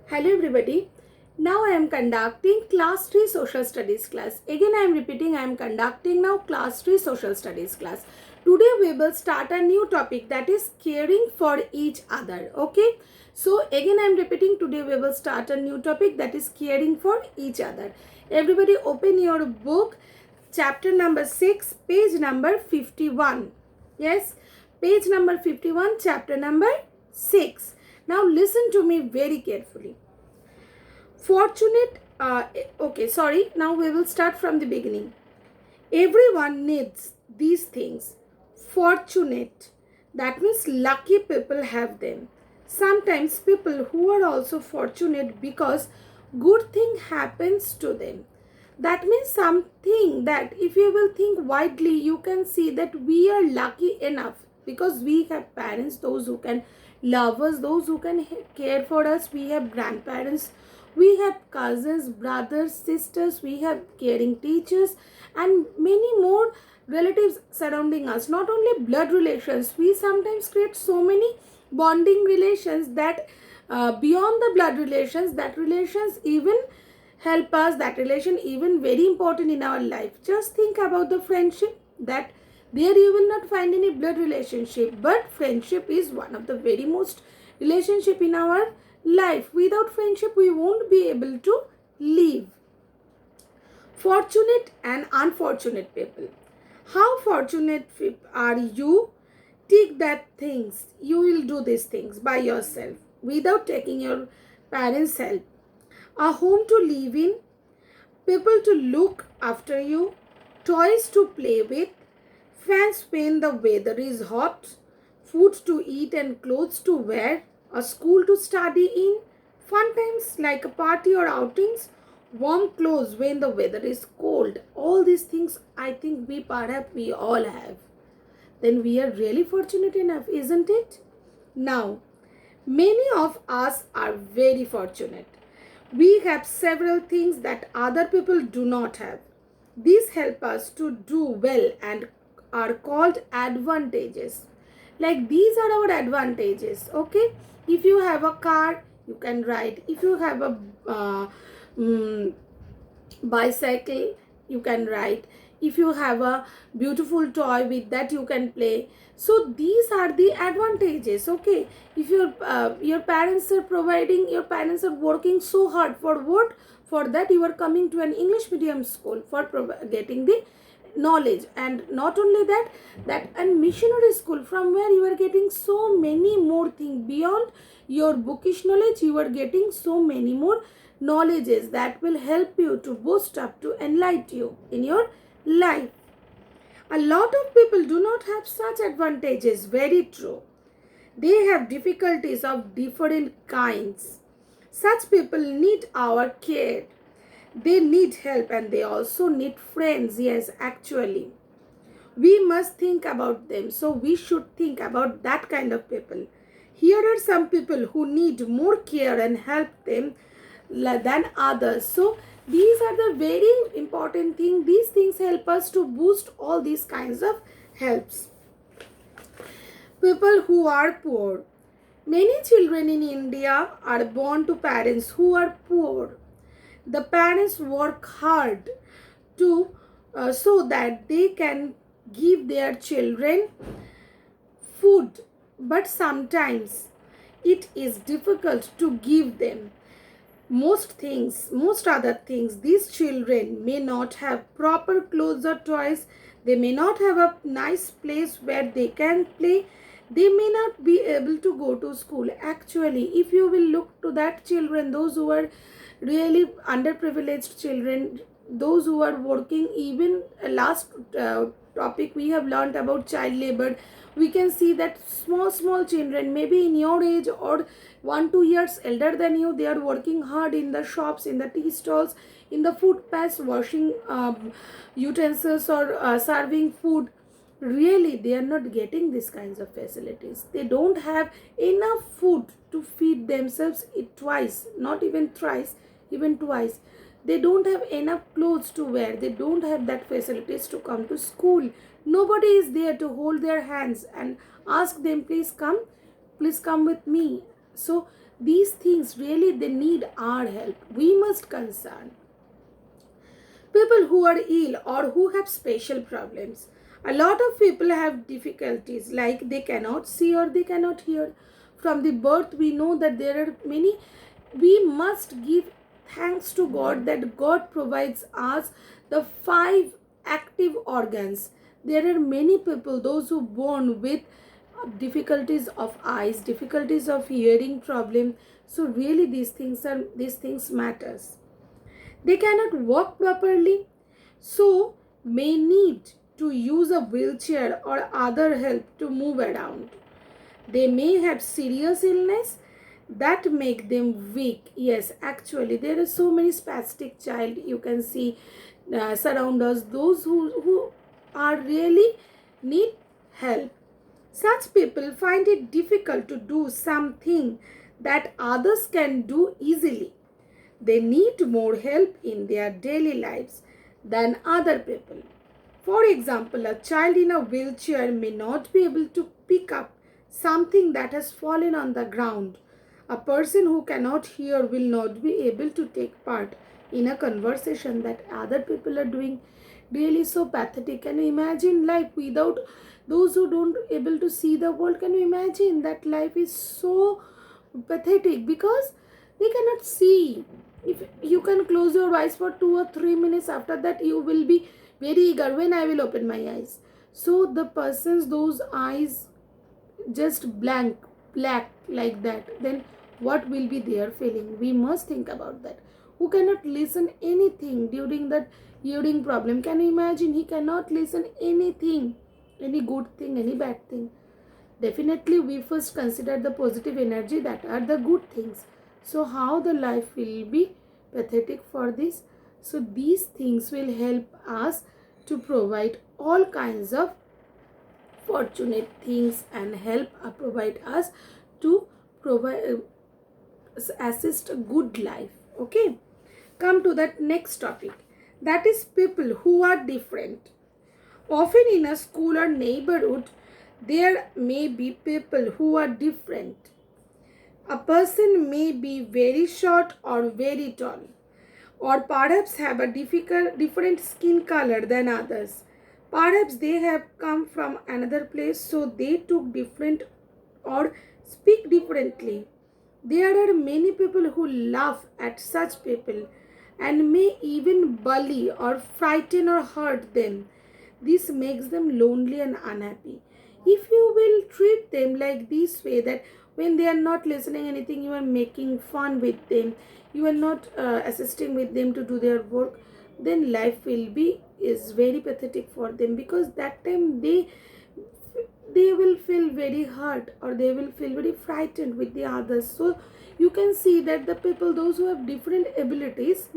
Hello everybody. Now I am conducting class 3 social studies class. Again I am repeating, I am conducting now class 3 social studies class. Today we will start a new topic, that is caring for each other. Okay. So again I am repeating, today we will start a new topic, that is caring for each other. Everybody open your book, chapter number 6, page number 51. Yes, page number 51, chapter number 6. Now listen to me very carefully. Fortunate, okay, sorry, now we will start from the beginning. Everyone needs these things. Fortunate, that means lucky people have them. Sometimes people who are also fortunate because good thing happens to them. That means something that if you will think widely, you can see that we are lucky enough because we have parents, those who can love us, those who can care for us. We have grandparents, we have cousins, brothers, sisters, we have caring teachers, and many more relatives surrounding us. Not only blood relations, we sometimes create so many bonding relations that beyond the blood relations, that relations even help us, that relation even very important in our life. Just think about the friendship, that there you will not find any blood relationship, but friendship is one of the very most relationship in our life. Without friendship we won't be able to live. Fortunate and unfortunate people. How fortunate are you? Take that things, you will do these things by yourself without taking your parents help. A home to live in, people to look after you, toys to play with, fans when the weather is hot, food to eat and clothes to wear, a school to study in, fun times like a party or outings, warm clothes when the weather is cold. All these things I think we all have. Then we are really fortunate enough, isn't it? Now, many of us are very fortunate. We have several things that other people do not have. These help us to do well and are called advantages. Like these are our advantages, okay? If you have a car, you can ride. If you have a mm, bicycle, you can ride. If you have a beautiful toy, with that you can play. So these are the advantages, okay? If your parents are providing, your parents are working so hard for what? For that you are coming to an English medium school for getting the knowledge. And not only that, that and missionary school, from where you are getting so many more things beyond your bookish knowledge. You are getting so many more knowledges that will help you to boost up, to enlighten you in your life. A lot of people do not have such advantages, very true. They have difficulties of different kinds. Such people need our care. They need help and they also need friends. Yes, actually. We must think about them. So we should think about that kind of people. Here are some people who need more care and help them than others. So these are the very important thing. These things help us to boost all these kinds of helps. People who are poor. Many children in India are born to parents who are poor. The parents work hard to so that they can give their children food, but sometimes it is difficult to give them most other things. These children may not have proper clothes or toys. They may not have a nice place where they can play. They may not be able to go to school. Actually, if you will look to that children, those who are really underprivileged children, those who are working, even last topic we have learned about child labor. We can see that small children, maybe in your age or 1-2 years elder than you, they are working hard in the shops, in the tea stalls, in the footpaths, washing utensils or serving food. Really, they are not getting these kinds of facilities. They don't have enough food to feed themselves twice, not even thrice, even twice. They don't have enough clothes to wear. They don't have that facilities to come to school. Nobody is there to hold their hands and ask them, please come with me. So these things really they need our help. We must concern people who are ill or who have special problems. A lot of people have difficulties like they cannot see or they cannot hear. From the birth, we know that there are many. We must give thanks to God that God provides us the five active organs. There are many people, those who born with difficulties of eyes, difficulties of hearing problem. So really, these things matters. They cannot walk properly, so may need to use a wheelchair or other help to move around. They may have serious illness that make them weak. Yes, actually, there are so many spastic child you can see surround us. Those who are really need help. Such people find it difficult to do something that others can do easily. They need more help in their daily lives than other people. For example, a child in a wheelchair may not be able to pick up something that has fallen on the ground. A person who cannot hear will not be able to take part in a conversation that other people are doing. Really so pathetic. Can you imagine life without those who don't able to see the world? Can you imagine that life is so pathetic because they cannot see. If you can close your eyes for 2 or 3 minutes, after that you will be very eager when I will open my eyes. So the persons those eyes just blank black like that, then what will be their feeling? We must think about that. Who cannot listen anything during that hearing problem? Can you imagine? He cannot listen anything, any good thing, any bad thing. Definitely we first consider the positive energy, that are the good things. So how the life will be pathetic for this? So these things will help us to provide all kinds of fortunate things and help provide us to provide assist a good life. Okay, come to that next topic, that is people who are different. Often in a school or neighborhood, there may be people who are different. A person may be very short or very tall, or perhaps have a different skin color than others. Perhaps they have come from another place, so they took different or speak differently. There are many people who laugh at such people and may even bully or frighten or hurt them. This makes them lonely and unhappy. If you will treat them like this way, that when they are not listening anything, you are making fun with them, you are not assisting with them to do their work, then life will be is very pathetic for them, because that time they will feel very hurt or they will feel very frightened with the others. So you can see that the people those who have different abilities,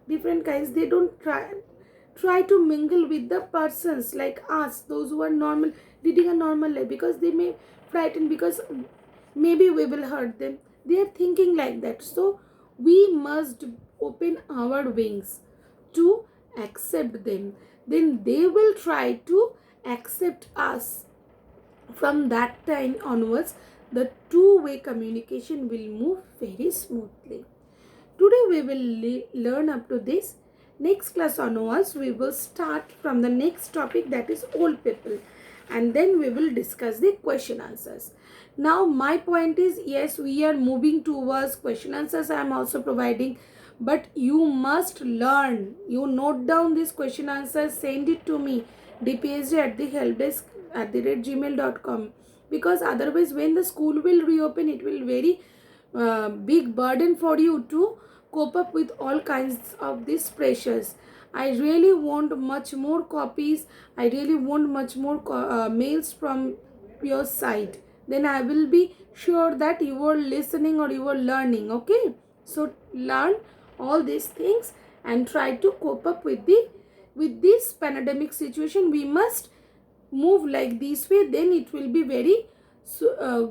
different kinds, they don't try to mingle with the persons like us, those who are normal, leading a normal life, because they may frighten, because maybe we will hurt them. They are thinking like that. So we must open our wings to accept them, then they will try to accept us. From that time onwards, the two-way communication will move very smoothly. Today we will learn up to this. Next class onwards, we will start from the next topic, that is old people, and then we will discuss the question answers. Now my point is, yes, we are moving towards question answers. I am also providing, but you must learn. You note down this question answers, send it to me, dphd at the helpdesk@gmail.com, because otherwise when the school will reopen, it will very big burden for you to cope up with all kinds of these pressures. I really want much more copies. I really want much more mails from your side. Then I will be sure that you are listening or you are learning. Okay, so learn all these things and try to cope up with this pandemic situation. We must move like this way, then it will be very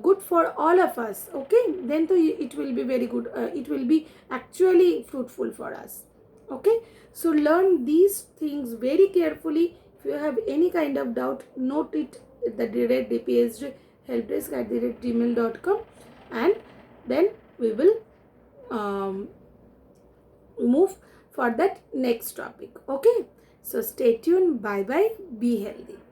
good for all of us. Okay, then it will be very good, it will be actually fruitful for us. Okay, so learn these things very carefully. If you have any kind of doubt, note it at the direct dphd helpdesk@gmail.com, and then we will um, move for that next topic. Okay, so stay tuned. Bye bye, be healthy.